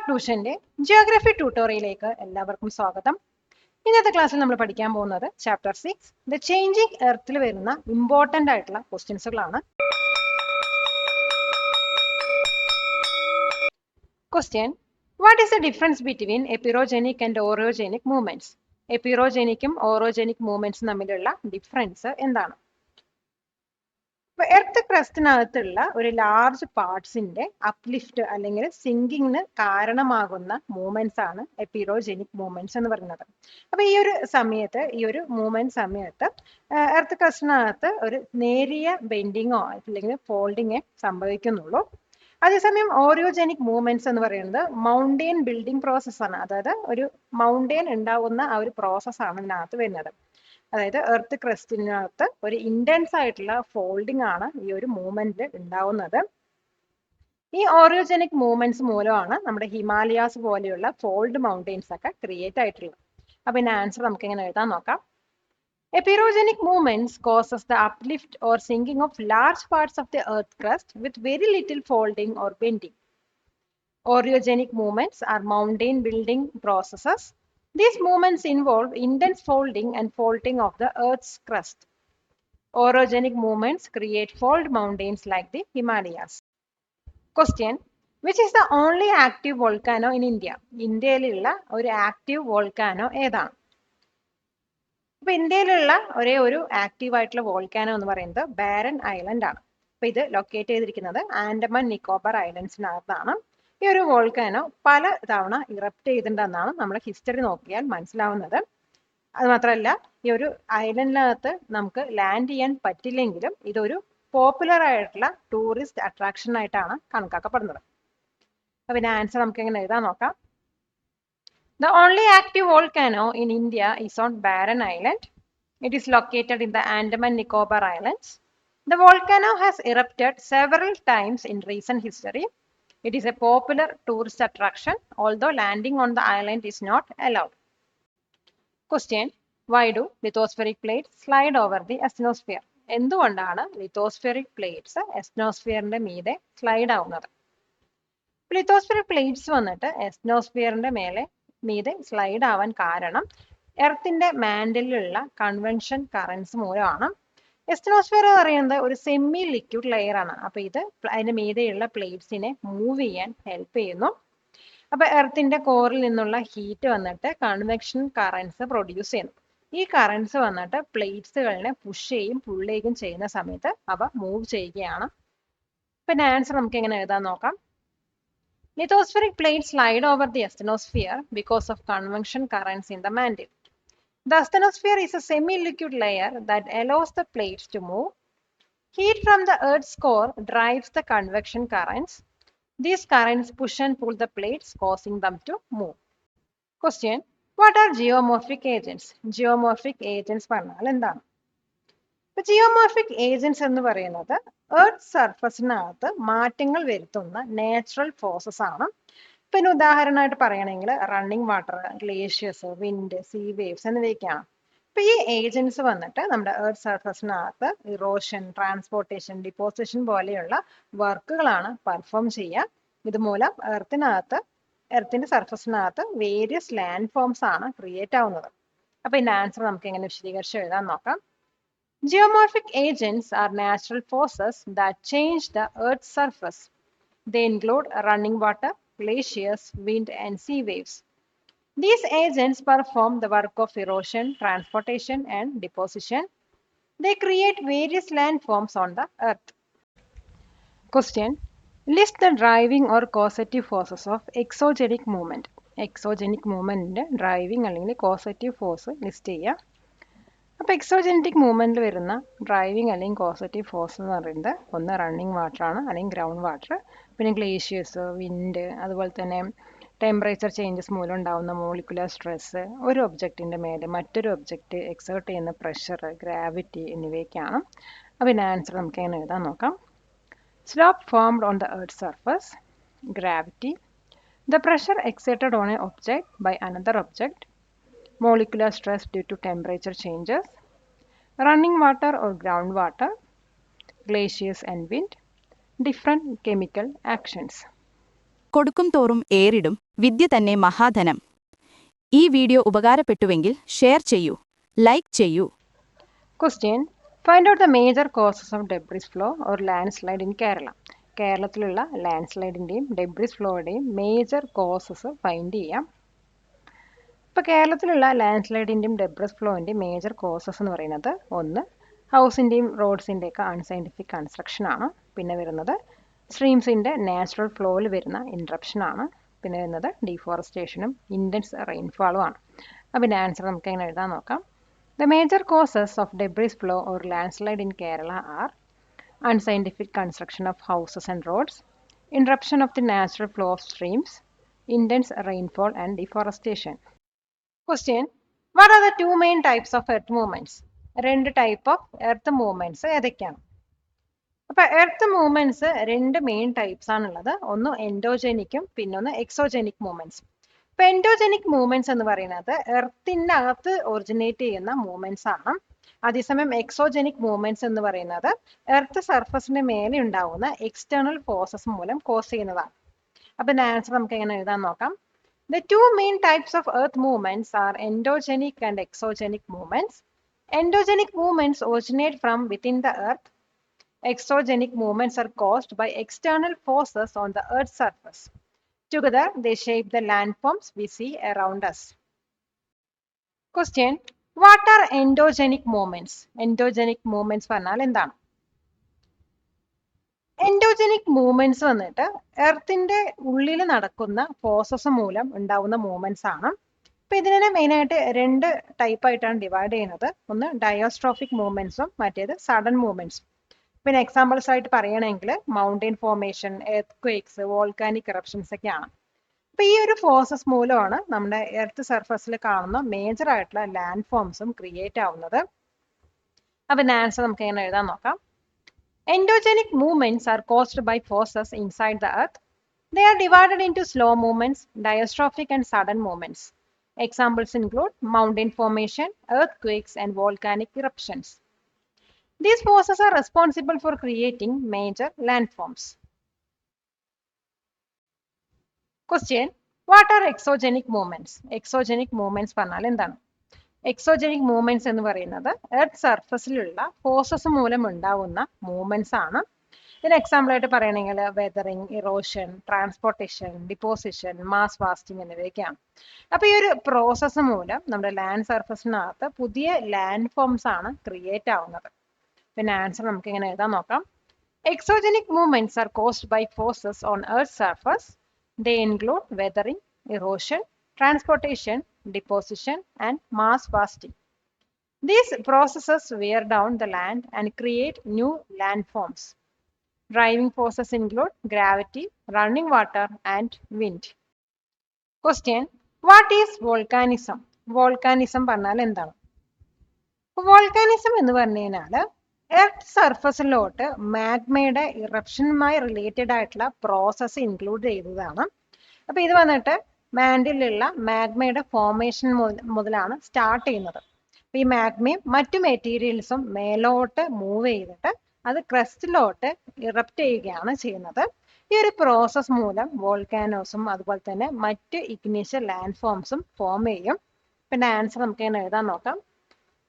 Smart ട്യൂഷന്റെ geography ട്യൂട്ടോറിയലിലേക്ക് എല്ലാവർക്കും സ്വാഗതം. ഇന്നത്തെ ക്ലാസ്സിൽ നമ്മൾ പഠിക്കാൻ പോകുന്നത് ചാപ്റ്റർ 6 ദ ചേഞ്ചിങ് എർത്തിൽ വരുന്ന ഇമ്പോർട്ടന്റ് ആയിട്ടുള്ള ക്വസ്റ്റ്യൻസുകളാണ്. Question: what is the difference between epeirogenic and orogenic movements? എപ്പിറോജനിക്കും ഓറിയോജനിക് മൂവ്മെന്റ്സും തമ്മിലുള്ള ഡിഫറൻസ് എന്താണ്? എർത്ത് ക്രസ്റ്റിനകത്തുള്ള ഒരു ലാർജ് പാർട്സിന്റെ അപ്ലിഫ്റ്റ് അല്ലെങ്കിൽ സിങ്കിങ്ങിന് കാരണമാകുന്ന മൂവ്മെന്റ്സ് ആണ് എപ്പിറോജനിക് മൂവ്മെന്റ്സ് എന്ന് പറയുന്നത്. അപ്പൊ ഈ ഒരു മൂവ്മെന്റ് സമയത്ത് എർത്ത് ക്രസ്റ്റിനകത്ത് ഒരു നേരിയ ബെൻഡിങ്ങോ അല്ലെങ്കിൽ ഫോൾഡിങ്ങോ സംഭവിക്കുന്നുള്ളൂ. അതേസമയം ഓറിയോജനിക് മൂവ്മെന്റ്സ് എന്ന് പറയുന്നത് മൗണ്ടെയിൻ ബിൽഡിംഗ് പ്രോസസ്സാണ്. അതായത് ഒരു മൗണ്ടെയിൻ ഉണ്ടാവുന്ന ആ ഒരു പ്രോസസ്സാണ് ഇതിനകത്ത് വരുന്നത്. അതായത് എർത്ത് ക്രസ്റ്റിനകത്ത് ഒരു ഇന്റൻസ് ആയിട്ടുള്ള ഫോൾഡിംഗ് ആണ് ഈ ഒരു മൂവ്മെന്റിൽ ഉണ്ടാവുന്നത്. ഈ ഓറിയോജനിക് മൂവ്മെന്റ്സ് മൂലമാണ് നമ്മുടെ ഹിമാലയാസ് പോലെയുള്ള ഫോൾഡ് മൗണ്ടെയിൻസ് ഒക്കെ ക്രിയേറ്റ് ആയിട്ടുള്ളത്. അപ്പൊ ഇതിന്റെ ആൻസർ നമുക്ക് എങ്ങനെ എഴുതാൻ നോക്കാം. എപ്പിറോജനിക് movements causes the uplift or sinking of large parts of the earth crust with very little folding or bending. Oreogenic movements are mountain building processes. These movements involve intense folding and faulting of the Earth's crust. Orogenic movements create fold mountains like the Himalayas. Question: which is the only active volcano in India? ഇന്ത്യയിലുള്ള ഒരു active volcano ഏതാണ്? അപ്പൊ ഇന്ത്യയിലുള്ള ഒരേ ഒരു active ആയിട്ടുള്ള volcano എന്ന് പറയുന്നത് ബാരൻ ഐലൻഡ് ആണ്. അപ്പൊ ഇത് ലൊക്കേറ്റ് ചെയ്തിരിക്കുന്നത് ആൻഡമാൻ നിക്കോബാർ ഐലൻഡ്സിനകത്താണ്. ഈ ഒരു വോൾക്കാനോ പല തവണ ഇറപ്റ്റ് ചെയ്തിട്ടുണ്ടെന്നാണ് നമ്മൾ ഹിസ്റ്ററി നോക്കിയാൽ മനസ്സിലാവുന്നത്. അത് മാത്രമല്ല, ഈ ഒരു ഐലൻഡിനകത്ത് നമുക്ക് ലാൻഡ് ചെയ്യാൻ പറ്റില്ലെങ്കിലും ഇതൊരു പോപ്പുലർ ആയിട്ടുള്ള ടൂറിസ്റ്റ് അട്രാക്ഷൻ ആയിട്ടാണ് കണക്കാക്കപ്പെടുന്നത്. അപ്പൊ ഇതിന്റെ ആൻസർ നമുക്ക് എങ്ങനെ എഴുതാൻ നോക്കാം. The only active volcano in India is on Barren Island. It is located in the Andaman Nicobar Islands. The volcano has erupted several times in recent history. It is a popular tourist attraction, although landing on the island is not allowed. Question: why do lithospheric plates slide over the asthenosphere? എന്തുകൊണ്ടാണ് lithospheric plates എസ്നോസ്ഫിയറിന്റെ മീതെ slide ആവുന്നത്? Lithospheric plates വന്നിട്ട് എസ്നോസ്ഫിയറിന്റെ മീതെ slide ആവാൻ കാരണം എർത്തിന്റെ മാൻഡിലുള്ള convention currents മൂലമാണ്. എസ്നോസ്ഫിയർ എന്ന് പറയുന്നത് ഒരു സെമി ലിക്വിഡ് ലെയർ ആണ്. അപ്പൊ ഇത് അതിന്റെ മീതെയുള്ള പ്ലേറ്റ്സിനെ മൂവ് ചെയ്യാൻ ഹെൽപ്പ് ചെയ്യുന്നു. അപ്പൊ എർത്തിന്റെ കോറിൽ നിന്നുള്ള ഹീറ്റ് വന്നിട്ട് കൺവെക്ഷൻ കറൻസ് പ്രൊഡ്യൂസ് ചെയ്യുന്നു. ഈ കറൻസ് വന്നിട്ട് പ്ലേറ്റ്സുകളിനെ പുഷ് ചെയ്യും പുള്ളുകയും ചെയ്യുന്ന സമയത്ത് അവ മൂവ് ചെയ്യുകയാണ്. പിന്നെ ആൻസർ നമുക്ക് എങ്ങനെ എഴുതാൻ നോക്കാം. Lithospheric plates slide over the asthenosphere because of convection currents in the mantle. The asthenosphere is a semi-liquid layer that allows the plates to move. Heat from the Earth's core drives the convection currents. These currents push and pull the plates, causing them to move. Question: what are geomorphic agents? Geomorphic agents പറഞ്ഞാൽ എന്താണ്? Geomorphic agents എന്ന് പറയുന്നത് earth സർഫസിനകത്ത് മാറ്റങ്ങൾ വരുത്തുന്ന natural forces ആണ്. പിന്നെ ഉദാഹരണമായിട്ട് പറയുകയാണെങ്കിൽ running water, glaciers, wind, see waves എന്നിവയൊക്കെയാണ്. അപ്പൊ ഈ ഏജൻസ് വന്നിട്ട് നമ്മുടെ എർത്ത് സർഫസിനകത്ത് ഇറോഷൻ, ട്രാൻസ്പോർട്ടേഷൻ, ഡിപ്പോസിഷൻ പോലെയുള്ള വർക്കുകളാണ് പെർഫോം ചെയ്യുക. ഇതുമൂലം എർത്തിന്റെ സർഫസിനകത്ത് വേരിയസ് ലാൻഡ് ഫോംസ് ആണ് ക്രിയേറ്റ് ആവുന്നത്. അപ്പൊ ഇതിന്റെ ആൻസർ നമുക്ക് എങ്ങനെ വിശദീകരിച്ച് എഴുതാൻ നോക്കാം. Geomorphic agents are natural forces that change the Earth's surface. They include running water, glaciers, wind, and sea waves. These agents perform the work of erosion, transportation, and deposition. They create various landforms on the Earth. Question: list the driving or causative forces of exogenic movement. Exogenic movement driving അല്ലെങ്കിൽ causative force list ചെയ്യുക. അപ്പോൾ exogenetic മൂവ്മെന്റിൽ വരുന്ന driving അല്ലെങ്കിൽ causative force എന്ന് പറയുന്നത് ഒന്ന് running water ആണ്, അല്ലെങ്കിൽ ഗ്രൗണ്ട് വാട്ടർ, പിന്നെ ഗ്ലേഷ്യേഴ്സ്, വിൻഡ്, അതുപോലെ തന്നെ ടെമ്പറേച്ചർ ചേഞ്ചസ് മൂലം ഉണ്ടാകുന്ന മോളിക്കുലർ സ്ട്രെസ്, ഒരു ഒബ്ജക്റ്റിൻ്റെ മേലെ മറ്റൊരു ഒബ്ജക്റ്റ് എക്സേർട്ട് ചെയ്യുന്ന പ്രഷർ, ഗ്രാവിറ്റി എന്നിവയൊക്കെയാണ്. അപ്പോൾ ഇതിൻ്റെ ആൻസർ നമുക്ക് എങ്ങനെ എഴുതാൻ നോക്കാം. Slope formed on the earth surface, gravity, the pressure exerted on a object by another object, molecular stress due to temperature changes, running water or groundwater, glaciers and wind, different chemical actions. കൊടുക്കും തോറും ഏറിടും വിദ്യ തന്നെ മഹാധനം. ഈ video ഉപകാരപ്പെട്ടുവെങ്കിൽ share ചെയ്യൂ, like ചെയ്യൂ. Question. Find out the major causes of debris flow or landslide in Kerala. കേരളത്തിലുള്ള ലാൻഡ്സ്ലൈഡിൻ്റെയും debris ഫ്ലോയുടെയും major causes find ചെയ്യാം. ഇപ്പോൾ കേരളത്തിലുള്ള ലാൻഡ്സ്ലൈഡിൻ്റെയും ഡെബ്രിസ് ഫ്ലോയിൻ്റെയും മേജർ കോസസ് എന്ന് പറയുന്നത് ഒന്ന് ഹൗസിൻ്റെയും റോഡ്സിൻ്റെയൊക്കെ അൺസയൻറ്റിഫിക് കൺസ്ട്രക്ഷൻ ആണ്. പിന്നെ വരുന്നത് സ്ട്രീംസിൻ്റെ നാച്ചുറൽ ഫ്ലോയിൽ വരുന്ന ഇൻട്രപ്ഷൻ ആണ്. പിന്നെ വരുന്നത് ഡീഫോറസ്റ്റേഷനും ഇൻറ്റൻസ് റെയിൻഫാളും ആണ്. അപ്പോൾ ഇതിൻ്റെ ആൻസർ നമുക്ക് എങ്ങനെ എഴുതാൻ നോക്കാം. The major causes of debris flow or landslide in Kerala are unscientific construction of houses and roads, interruption of the natural flow of streams, intense rainfall and deforestation. Question. What are the two main types of earth movements? രണ്ട് type of earth movements ഏതൊക്കെയാണ്? അപ്പോൾ earth movements രണ്ട് main types ആണുള്ളത്. ഒന്ന് എൻഡോജനിക്കും പിന്നൊന്ന് exogenic movements. ഇപ്പൊ endogenic movements എന്ന് പറയുന്നത് എർത്തിന്റെ അകത്ത് ഒറിജിനേറ്റ് ചെയ്യുന്ന മൂവ്മെന്റ്സ് ആണ്. അതേസമയം എക്സോജനിക് മൂവ്മെന്റ്സ് എന്ന് പറയുന്നത് എർത്ത് സർഫസിന് മേലെ ഉണ്ടാവുന്ന എക്സ്റ്റേണൽ ഫോഴ്സസ് മൂലം കോസ് ചെയ്യുന്നതാണ്. അപ്പൊ ഇതിന്റെ ആൻസർ നമുക്ക് എങ്ങനെ എഴുതാൻ നോക്കാം. The two main types of earth movements are endogenic and exogenic movements. Endogenic movements originate from within the earth. Exogenic movements are caused by external forces on the earth's surface. Together, they shape the landforms we see around us. Question. What are endogenic movements? Endogenic movements പറഞ്ഞാൽ എന്താണ്? Endogenic movements വന്നിട്ട് എർത്തിന്റെ ഉള്ളിൽ നടക്കുന്ന forces മൂലം ഉണ്ടാവുന്ന movements ആണ്. ഇപ്പൊ ഇതിനെ മെയിനായിട്ട് രണ്ട് ടൈപ്പ് ആയിട്ടാണ് ഡിവൈഡ് ചെയ്യുന്നത്. ഒന്ന് ഡയോസ്ട്രോഫിക് മൂവ്മെന്റ്സും മറ്റേത് സഡൻ മൂവ്മെന്റ്സും. പിന്നെ എക്സാമ്പിൾസ് ആയിട്ട് പറയുകയാണെങ്കിൽ mountain formation, earth quakes, volcanic eruptions ഒക്കെയാണ്. അപ്പൊ ഈ ഒരു ഫോഴ്സസ് മൂലമാണ് നമ്മുടെ എർത്ത് സർഫസിൽ കാണുന്ന മേജർ ആയിട്ടുള്ള ലാൻഡ് ഫോംസും ക്രിയേറ്റ് ആവുന്നത്. അപ്പൊ ആൻസർ നമുക്ക് എങ്ങനെ എഴുതാൻ നോക്കാം. Endogenic movements are caused by forces inside the earth. They are divided into slow movements, diastrophic and sudden movements. Examples include mountain formation, earthquakes and volcanic eruptions. These forces are responsible for creating major landforms. Question. What are exogenic movements? Exogenic movements പറഞ്ഞാൽ എന്താണ്? Exogenic movements എന്ന് പറയുന്നത് earth സർഫസിലുള്ള forces മൂലം ഉണ്ടാവുന്ന movements ആണ്. ഇതിന് example ആയിട്ട് പറയണമെങ്കിൽ weathering, erosion, transportation, deposition, mass വാസ്റ്റിംഗ് എന്നിവയൊക്കെയാണ്. അപ്പൊ ഈ ഒരു പ്രോസസ്സ് മൂലം നമ്മുടെ ലാൻഡ് സർഫസിനകത്ത് പുതിയ ലാൻഡ് ഫോംസ് ആണ് ക്രിയേറ്റ് ആവുന്നത്. പിന്നെ ആൻസർ നമുക്ക് ഇങ്ങനെ എഴുതാൻ നോക്കാം. Exogenic movements are caused by forces on earth surface. They include weathering, erosion, transportation, deposition and mass wasting. These processes wear down the land and create new landforms. Driving forces include gravity, running water and wind. Question. What is volcanism? Volcanism പറഞ്ഞാൽ എന്താണ്? Volcanism എന്ന് പറഞ്ഞു കഴിഞ്ഞാൽ earth സർഫസിലോട്ട് മാഗ്മയുടെ ഇറപ്ഷനുമായി related ആയിട്ടുള്ള process include ചെയ്തതാണ്. അപ്പൊ ഇത് വന്നിട്ട് മാൻഡിലുള്ള മാഗ്മയുടെ ഫോർമേഷൻ മുതലാണ് സ്റ്റാർട്ട് ചെയ്യുന്നത്. അപ്പൊ ഈ മാഗ്മയും മറ്റു മെറ്റീരിയൽസും മേലോട്ട് മൂവ് ചെയ്തിട്ട് അത് ക്രസ്റ്റിലോട്ട് ഇറപ്റ്റ് ചെയ്യുകയാണ് ചെയ്യുന്നത്. ഈ ഒരു പ്രോസസ് മൂലം വോൾക്കാനോസും അതുപോലെ തന്നെ മറ്റ് ഇഗ്നീഷ്യസ് ലാൻഡ് ഫോംസും ഫോം ചെയ്യും. പിന്നെ ആൻസർ നമുക്ക് ഇങ്ങനെ എഴുതാൻ നോക്കാം.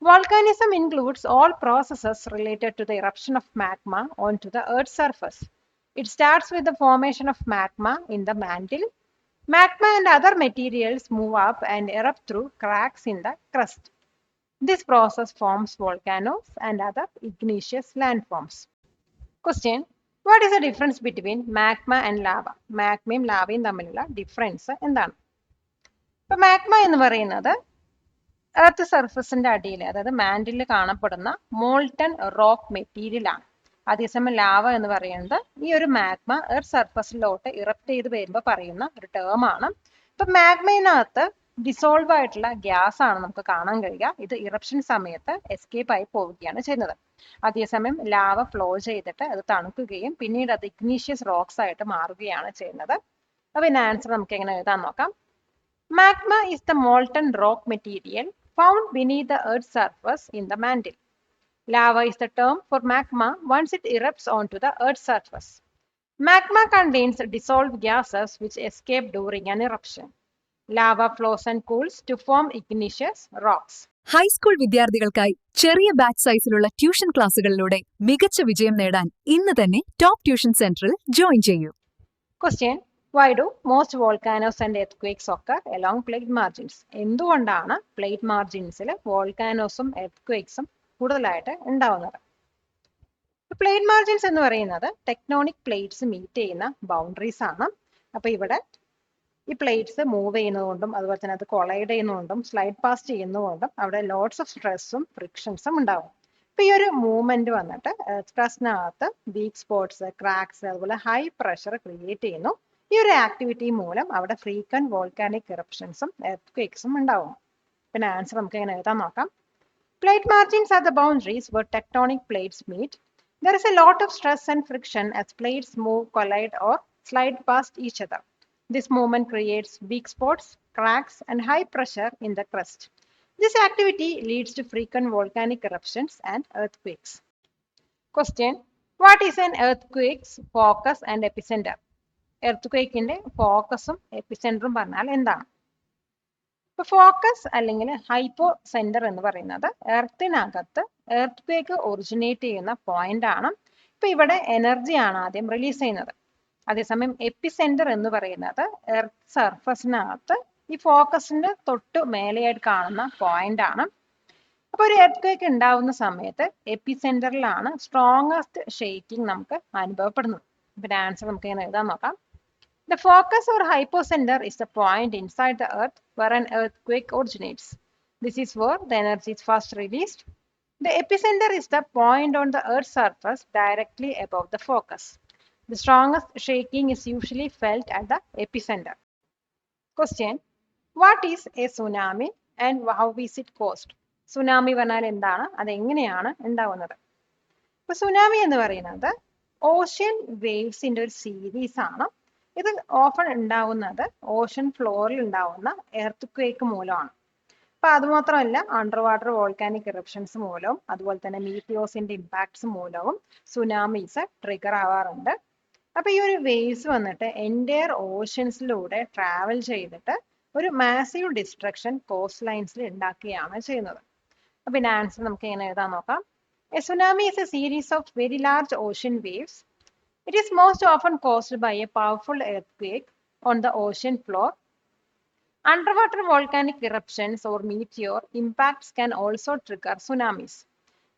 Volcanism includes all processes related to the eruption of magma onto the Earth's surface. It starts with the formation of magma in the mantle. Magma and other materials move up and erupt through cracks in the crust. This process forms volcanoes and other igneous landforms. Question. What is the difference between magma and lava? മാഗ്മയും ലാവയും തമ്മിലുള്ള difference എന്താണ്? ഇപ്പൊ magma എന്ന് പറയുന്നത് earth സർഫസിന്റെ അടിയിൽ, അതായത് mantle കാണപ്പെടുന്ന molten rock material ആണ്. അതേസമയം ലാവ എന്ന് പറയുന്നത് ഈ ഒരു മാഗ്മ എർത്ത് സർഫസിലോട്ട് ഇറപ്റ്റ് ചെയ്ത് വരുമ്പോൾ പറയുന്ന ഒരു ടേം ആണ്. ഇപ്പൊ മാഗ്മയിനകത്ത് ഡിസോൾവ് ആയിട്ടുള്ള ഗ്യാസ് ആണ് നമുക്ക് കാണാൻ കഴിയുക. ഇത് ഇറപ്ഷൻ സമയത്ത് എസ്കേപ്പ് ആയി പോവുകയാണ് ചെയ്യുന്നത്. അതേസമയം ലാവ ഫ്ലോ ചെയ്തിട്ട് അത് തണുക്കുകയും പിന്നീട് അത് ഇഗ്നീഷ്യസ് റോക്സ് ആയിട്ട് മാറുകയാണ് ചെയ്യുന്നത്. അപ്പൊ ഇതിന്റെ ആൻസർ നമുക്ക് എങ്ങനെ എഴുതാൻ നോക്കാം. Magma is the molten rock material found beneath the Earth's surface in the mantle. Lava is the term for magma once it erupts onto the Earth's surface. Magma contains dissolved gases which escape during an eruption. Lava flows and cools to form igneous rocks. High school വിദ്യാർത്ഥികൾക്കായി ചെറിയ batch സൈസിലുള്ള tuition ക്ലാസുകളിലൂടെ മികച്ച വിജയം നേടാൻ ഇന്ന് തന്നെ top tuition സെന്ററിൽ join ചെയ്യൂ. Question: Why do most volcanoes and earthquakes occur along plate margins? എന്തുകൊണ്ടാണ് പ്ലേറ്റ് മാർജിൻസിൽ വോൾക്കാനോസും എർത്ത് കൂടുതലായിട്ട് ഉണ്ടാവുന്നത്? പ്ലേറ്റ് മാർജിൻസ് എന്ന് പറയുന്നത് ടെക്ടോണിക് പ്ലേറ്റ്സ് മീറ്റ് ചെയ്യുന്ന ബൗണ്ടറീസ് ആണ്. അപ്പൊ ഇവിടെ ഈ പ്ലേറ്റ്സ് മൂവ് ചെയ്യുന്നതുകൊണ്ടും അതുപോലെ തന്നെ അത് കൊളൈഡ് ചെയ്യുന്നതുകൊണ്ടും സ്ലൈഡ് പാസ് ചെയ്യുന്നതുകൊണ്ടും അവിടെ ലോട്ട്സ് ഓഫ് സ്ട്രെസ്സും ഫ്രിക്ഷൻസും ഉണ്ടാവും. അപ്പൊ ഈ ഒരു മൂവ്മെന്റ് വന്നിട്ട് സ്ട്രെസ്സിനകത്ത് വീക്ക് സ്പോട്ട്സ്, ക്രാക്സ്, അതുപോലെ ഹൈ പ്രഷർ ക്രിയേറ്റ് ചെയ്യുന്നു. ഈ ഒരു ആക്ടിവിറ്റി മൂലം അവിടെ ഫ്രീക്വന്റ് വോൾക്കാനിക് ഇറപ്ഷൻസും എർത്ത് ഉണ്ടാവും. പിന്നെ ആൻസർ നമുക്ക് എങ്ങനെ എഴുതാൻ നോക്കാം. Plate margins are the boundaries where tectonic plates meet. There is a lot of stress and friction as plates move, collide, or slide past each other. This movement creates weak spots, cracks, and high pressure in the crust. This activity leads to frequent volcanic eruptions and earthquakes. Question: What is an earthquake's focus and epicenter? Earthquake inde focus um epicenter um പറഞ്ഞാൽ എന്താണ്? ഇപ്പൊ focus അല്ലെങ്കിൽ hypo centre എന്ന് പറയുന്നത് എർത്തിനകത്ത് earth originate ചെയ്യുന്ന point ആണ്. ഇപ്പൊ ഇവിടെ എനർജി ആണ് ആദ്യം റിലീസ് ചെയ്യുന്നത്. അതേസമയം എപ്പിസെന്റർ എന്ന് പറയുന്നത് എർത്ത് സർഫസിനകത്ത് ഈ ഫോക്കസിന്റെ തൊട്ട് മേലെയായിട്ട് കാണുന്ന പോയിന്റ് ആണ്. അപ്പൊ ഒരു എർത്ത് ഉണ്ടാവുന്ന സമയത്ത് എപ്പിസെന്ററിലാണ് സ്ട്രോങ്ങസ്റ്റ് ഷേക്കിംഗ് നമുക്ക് അനുഭവപ്പെടുന്നത്. പിന്നെ ആൻസർ നമുക്ക് ഇങ്ങനെ എഴുതാൻ നോക്കാം. The focus or hypocenter is the point inside the earth where an earthquake originates. This is where the energy is first released. The epicenter is the point on the earth's surface directly above the focus. The strongest shaking is usually felt at the epicenter. Question: What is a tsunami and how is it caused? Tsunami പറഞ്ഞാൽ എന്താണ്, അത് എങ്ങനെയാണ് ഉണ്ടാവുന്നത്? ഇപ്പൊ tsunami എന്ന് പറയുന്നത് ocean വേവ്സിന്റെ ഒരു series ആണ്. ഇത് ഓഫൺ ഉണ്ടാവുന്നത് ഓഷൻ ഫ്ലോറിൽ ഉണ്ടാവുന്ന എർത്ത് മൂലമാണ്. അപ്പൊ അതുമാത്രമല്ല, അണ്ടർ വാട്ടർ വോൾക്കാനിക് ഇറപ്ഷൻസ് മൂലവും അതുപോലെ തന്നെ മീറ്റിയോസിന്റെ ഇമ്പാക്ട്സ് മൂലവും സുനാമീസ് ട്രിഗർ ആവാറുണ്ട്. അപ്പൊ ഈ ഒരു വേവ്സ് വന്നിട്ട് എൻറ്റയർ ഓഷൻസിലൂടെ ട്രാവൽ ചെയ്തിട്ട് ഒരു മാസീവ് ഡിസ്ട്രക്ഷൻ കോസ്റ്റ് ലൈൻസിൽ ഉണ്ടാക്കുകയാണ് ചെയ്യുന്നത്. അപ്പൊ ഇതിന്റെ ആൻസർ നമുക്ക് എങ്ങനെ എഴുതാൻ നോക്കാം. A tsunami is a series of very large ocean waves. It is most often caused by a powerful earthquake on the ocean floor. Underwater volcanic eruptions or meteor impacts can also trigger tsunamis.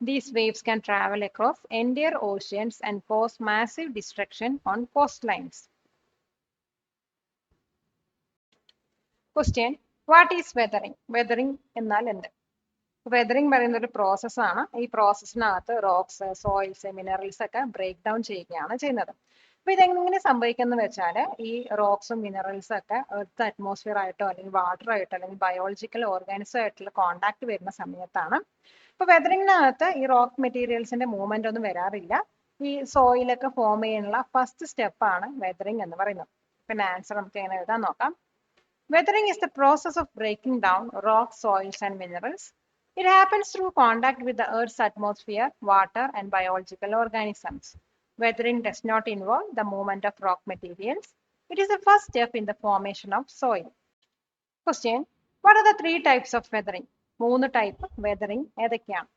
These waves can travel across entire oceans and cause massive destruction on coastlines. Question: What is weathering? Weathering എന്നാൽ എന്ത്? Weathering പറയുന്ന ഒരു പ്രോസസ്സാണ്. ഈ പ്രോസസ്സിനകത്ത് rocks, soils, minerals ഒക്കെ break down ചെയ്യുകയാണ് ചെയ്യുന്നത്. അപ്പൊ ഇതെങ്ങനെ സംഭവിക്കുന്നത് വെച്ചാൽ ഈ റോക്സും മിനറൽസും ഒക്കെ എർത്ത് അറ്റ്മോസ്ഫിയർ ആയിട്ടോ അല്ലെങ്കിൽ വാട്ടർ ആയിട്ടോ അല്ലെങ്കിൽ ബയോളജിക്കൽ ഓർഗാനിസം ആയിട്ടുള്ള കോണ്ടാക്ട് വരുന്ന സമയത്താണ്. ഇപ്പൊ വെതറിങ്ങിനകത്ത് ഈ റോക്ക് മെറ്റീരിയൽസിന്റെ മൂവ്മെന്റ് ഒന്നും വരാറില്ല. ഈ സോയിലൊക്കെ ഫോം ചെയ്യാനുള്ള ഫസ്റ്റ് സ്റ്റെപ്പാണ് വെതറിംഗ് എന്ന് പറയുന്നത്. പിന്നെ ആൻസർ നമുക്ക് എങ്ങനെ എഴുതാൻ നോക്കാം. Weathering is the process of breaking down rocks, soils, and minerals. It happens through contact with the Earth's atmosphere, water, and biological organisms. Weathering does not involve the movement of rock materials. It is the first step in the formation of soil. Question: What are the three types of weathering? മൂന്ന് type weathering ഏതൊക്കെയാണ്?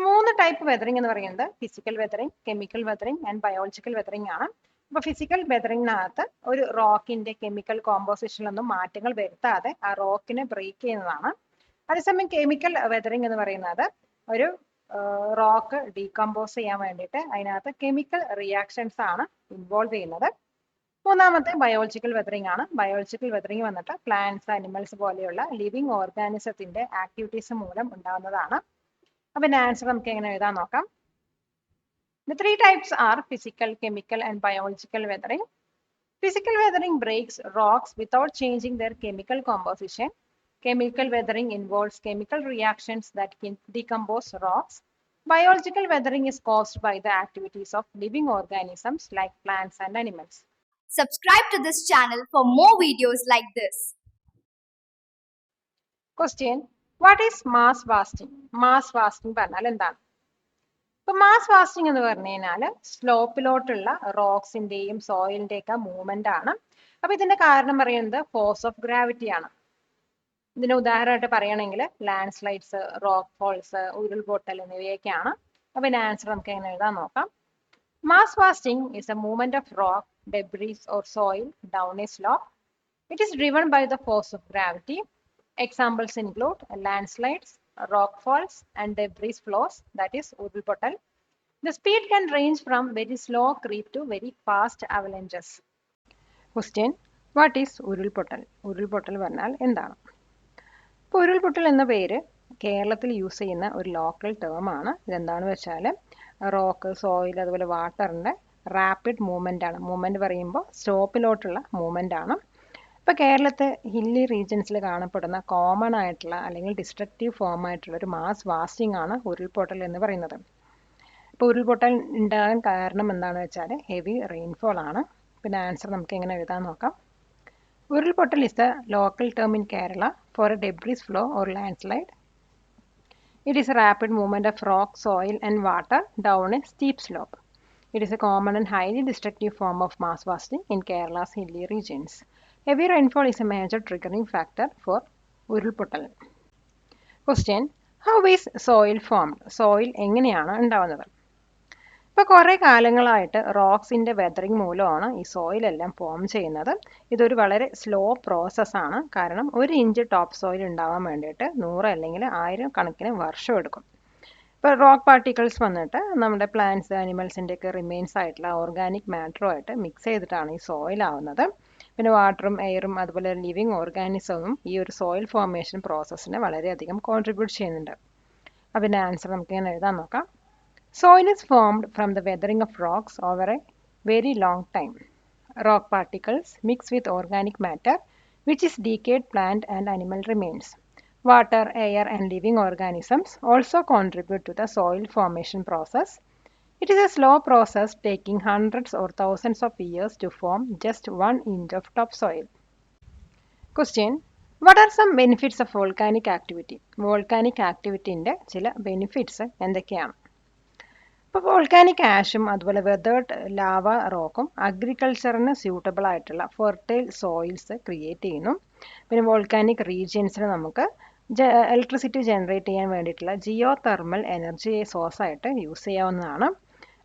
മൂന്ന് type weathering എന്ന് പറയുന്നത് physical weathering, chemical weathering and biological weathering ആണ്. ഇപ്പൊ physical വെതറിംഗിനകത്ത് ഒരു റോക്കിന്റെ chemical കോമ്പോസിഷനിലൊന്നും മാറ്റങ്ങൾ വരുത്താതെ ആ റോക്കിനെ ബ്രേക്ക് ചെയ്യുന്നതാണ്. അതേസമയം കെമിക്കൽ വെതറിംഗ് എന്ന് പറയുന്നത് ഒരു റോക്ക് ഡീകമ്പോസ് ചെയ്യാൻ വേണ്ടിയിട്ട് അതിനകത്ത് കെമിക്കൽ റിയാക്ഷൻസ് ആണ് ഇൻവോൾവ് ചെയ്യുന്നത്. മൂന്നാമത്തെ ബയോളജിക്കൽ വെതറിംഗ് ആണ്. ബയോളജിക്കൽ വെതറിംഗ് വന്നിട്ട് പ്ലാന്റ്സ്, അനിമൽസ് പോലെയുള്ള ലിവിങ് ഓർഗാനിസത്തിന്റെ ആക്ടിവിറ്റീസ് മൂലം ഉണ്ടാകുന്നതാണ്. അപ്പൊ ഇതിന്റെ ആൻസർ നമുക്ക് എങ്ങനെ എഴുതാൻ നോക്കാം. The three types are physical, chemical, and biological weathering. Physical weathering breaks rocks without changing their chemical composition. Chemical weathering involves chemical reactions that can decompose rocks. Biological weathering is caused by the activities of living organisms like plants and animals. Subscribe to this channel for more videos like this. Question: What is mass wasting? Mass wasting പറഞ്ഞാൽ എന്താണ്? ഇപ്പൊ mass വാസ്റ്റിംഗ് എന്ന് പറഞ്ഞു കഴിഞ്ഞാൽ സ്ലോപ്പിലോട്ടുള്ള റോക്സിന്റെയും സോയിലിന്റെയും ഒക്കെ movement ആണ്. അപ്പൊ ഇതിന്റെ കാരണം പറയുന്നത് ഫോഴ്സ് ഓഫ് ഗ്രാവിറ്റി ആണ്. ഇതിന് ഉദാഹരണമായിട്ട് പറയുകയാണെങ്കിൽ ലാൻഡ് സ്ലൈഡ്സ്, റോക്ക് ഫോൾസ്, ഉരുൾപൊട്ടൽ എന്നിവയൊക്കെയാണ്. അപ്പൊ ഇതിന്റെ ആൻസർ നമുക്ക് എങ്ങനെ എഴുതാൻ നോക്കാം. Mass wasting is a movement of rock, debris or soil down a slope. It is driven by the force of gravity. Examples include landslides, rock falls and debris flows, that is urulpottal. The speed can range from very slow creep to very fast avalanches. Question: What is urulpottal? Urulpottal പറഞ്ഞാൽ എന്താണ്? ഇപ്പോൾ ഉരുൾപൊട്ടൽ എന്ന പേര് കേരളത്തിൽ use ചെയ്യുന്ന ഒരു local term ആണ്. ഇതെന്താണെന്ന് വെച്ചാൽ റോക്ക്, സോയിൽ, അതുപോലെ വാട്ടറിൻ്റെ റാപ്പിഡ് മൂവ്മെൻ്റ് ആണ്. മൂവ്മെൻറ്റ് പറയുമ്പോൾ സ്റ്റോപ്പിലോട്ടുള്ള മൂവ്മെൻ്റ് ആണ്. ഇപ്പോൾ കേരളത്തെ ഹില്ലി റീജിയൻസിൽ കാണപ്പെടുന്ന കോമൺ ആയിട്ടുള്ള അല്ലെങ്കിൽ ഡിസ്ട്രക്റ്റീവ് ഫോം ആയിട്ടുള്ള ഒരു മാസ് വാസ്റ്റിംഗ് ആണ് ഉരുൾപൊട്ടൽ എന്ന് പറയുന്നത്. ഇപ്പോൾ ഉരുൾപൊട്ടൽ ഉണ്ടാകാൻ കാരണം എന്താണെന്ന് വെച്ചാൽ ഹെവി റെയിൻഫോൾ ആണ്. പിന്നെ ആൻസർ നമുക്ക് എങ്ങനെ എഴുതാൻ നോക്കാം. ഉരുൾപൊട്ടൽ is the local term in Kerala for a debris flow or landslide. It is a rapid movement of rock, soil and water down a steep slope. It is a common and highly destructive form of mass wasting in Kerala's hilly regions. Heavy rainfall is a major triggering factor for ഉരുൾപൊട്ടൽ. Question: How is soil formed? Soil എങ്ങനെയാണ് ഉണ്ടാവുന്നത്? ഇപ്പോൾ കുറേ കാലങ്ങളായിട്ട് റോക്സിൻ്റെ weathering മൂലമാണ് ഈ സോയിലെല്ലാം form ചെയ്യുന്നത്. ഇതൊരു വളരെ സ്ലോ പ്രോസസ്സാണ്. കാരണം 1 ഇഞ്ച് ടോപ്പ് സോയിൽ ഉണ്ടാവാൻ വേണ്ടിയിട്ട് 100 അല്ലെങ്കിൽ 1000 കണക്കിന് വർഷം എടുക്കും. ഇപ്പോൾ റോക്ക് പാർട്ടിക്കിൾസ് വന്നിട്ട് നമ്മുടെ പ്ലാന്റ്സ്, ആനിമൽസിൻ്റെ ഒക്കെ റിമെയിൻസ് ആയിട്ടുള്ള ഓർഗാനിക് മാറ്ററുമായിട്ട് മിക്സ് ചെയ്തിട്ടാണ് ഈ സോയിൽ ആവുന്നത്. പിന്നെ വാട്ടറും എയറും അതുപോലെ ലിവിങ് ഓർഗാനിസവും ഈ ഒരു സോയിൽ ഫോർമേഷൻ പ്രോസസ്സിന് വളരെയധികം കോൺട്രിബ്യൂട്ട് ചെയ്യുന്നുണ്ട്. അതിൻ്റെ ആൻസർ നമുക്ക് ഇങ്ങനെ എഴുതാൻ നോക്കാം. Soil is formed from the weathering of rocks over a very long time. Rock particles mix with organic matter, which is decayed plant and animal remains. Water, air, and living organisms also contribute to the soil formation process. It is a slow process taking hundreds or thousands of years to form just 1 inch of topsoil. Question: What are some benefits of volcanic activity? Volcanic activity inde chila benefits endokkeയാണ്? ഇപ്പോൾ volcanic ആഷും അതുപോലെ weathered lava റോക്കും അഗ്രികൾച്ചറിന് suitable ആയിട്ടുള്ള fertile soils create ചെയ്യുന്നു. പിന്നെ volcanic റീജിയൻസിന് നമുക്ക് electricity generate ചെയ്യാൻ വേണ്ടിയിട്ടുള്ള Jio thermal energy സോഴ്സായിട്ട് use ചെയ്യാവുന്നതാണ്.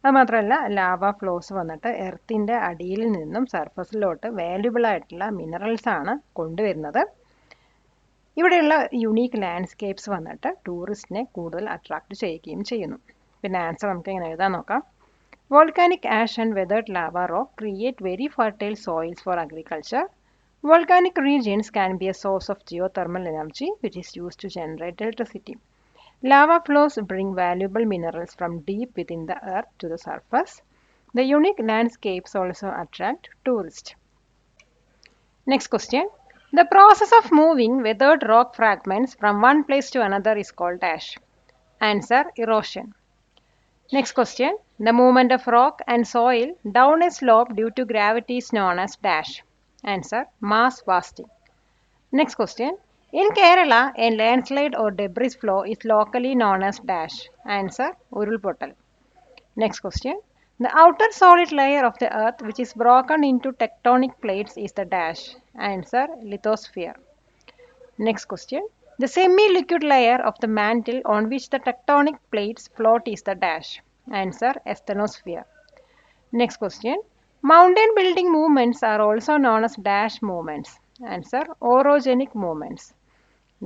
അതുമാത്രമല്ല ലാവ ഫ്ലോസ് വന്നിട്ട് എർത്തിൻ്റെ അടിയിൽ നിന്നും സർഫസിലോട്ട് വാല്യുബിൾ ആയിട്ടുള്ള മിനറൽസ് ആണ് കൊണ്ടുവരുന്നത്. ഇവിടെയുള്ള യുണീക്ക് ലാൻഡ്സ്കേപ്സ് വന്നിട്ട് ടൂറിസ്റ്റിനെ കൂടുതൽ അട്രാക്റ്റ് ചെയ്യുകയും ചെയ്യുന്നു. പിന്നെ ആൻസർ നമുക്ക് എങ്ങനെ എഴുതാൻ നോക്കാം. Volcanic ash and weathered lava rock create very fertile soils four agriculture. Volcanic regions can be a source of geothermal energy which is used to generate electricity. Lava flows bring valuable minerals from deep within the earth to the surface. The unique landscapes also attract tourists. Next question. The process of moving weathered rock fragments from one place to another is called dash. Answer: erosion. Next question. The movement of rock and soil down a slope due to gravity is known as dash. Answer: mass wasting. Next question. In Kerala, a landslide or debris flow is locally known as dash. Answer: urulpottal. Next question. The outer solid layer of the earth which is broken into tectonic plates is the dash. Answer: lithosphere. Next question. The semi-liquid layer of the mantle on which the tectonic plates float is the dash. Answer: asthenosphere. Next question. Mountain building movements are also known as dash movements. Answer: orogenic movements.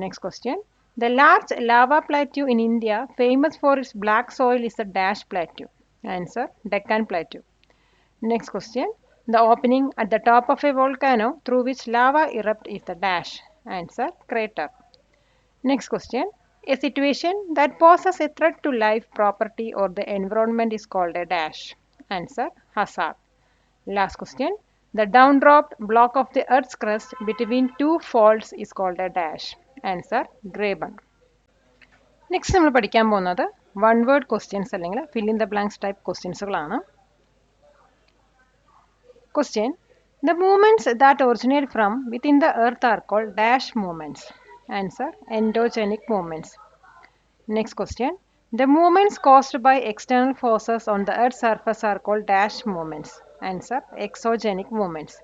Next question. The large lava plateau in India famous for its black soil is the dash plateau. Answer: Deccan Plateau. Next question. The opening at the top of a volcano through which lava erupts is the dash. Answer: crater. Next question. A situation that poses a threat to life, property or the environment is called a dash. Answer: hazard. Last question. The down-dropped block of the Earth's crust between two faults is called a dash. Answer: graben. Next നമ്മൾ പഠിക്കാൻ പോകുന്നത് one word questions അല്ലെങ്കിൽ fill in the blanks type ക്വസ്റ്റ്യൻസുകളാണ്. Question. The movements that originate from within the earth are called dash movements. Answer: endogenic movements. Next question. The movements caused by external forces on the Earth's surface are called dash movements. Answer: exogenic movements.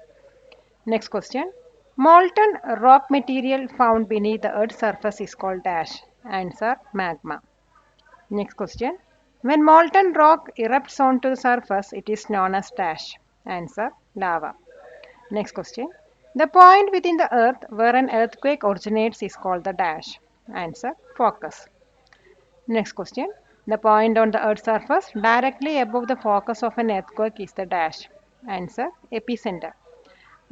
Next question. Molten rock material found beneath the Earth's surface is called dash. Answer: magma. Next question. When molten rock erupts onto the surface, it is known as dash. Answer: lava. Next question. The point within the Earth where an earthquake originates is called the dash. Answer: focus. Next question. The point on the Earth's surface directly above the focus of an earthquake is the dash. Answer: epicenter.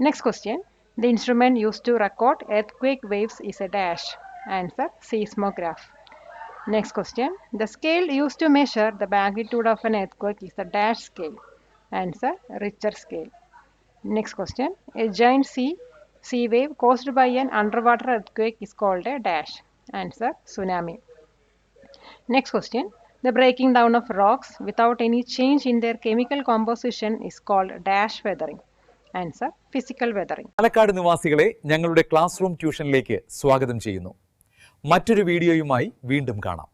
Next question. The instrument used to record earthquake waves is a dash. Answer: seismograph. Next question. The scale used to measure the magnitude of an earthquake is the dash scale. Answer: Richter scale. Next question. A giant sea wave caused by an underwater earthquake is called a dash. Answer: tsunami. Next question. The breaking down of rocks without any change in their chemical composition is called dash weathering. Answer: physical weathering. Palakkad നിവാസികളെ ഞങ്ങളുടെ class room ട്യൂഷനിലേക്ക് സ്വാഗതം ചെയ്യുന്നു. മറ്റൊരു വീഡിയോയുമായി വീണ്ടും കാണാം.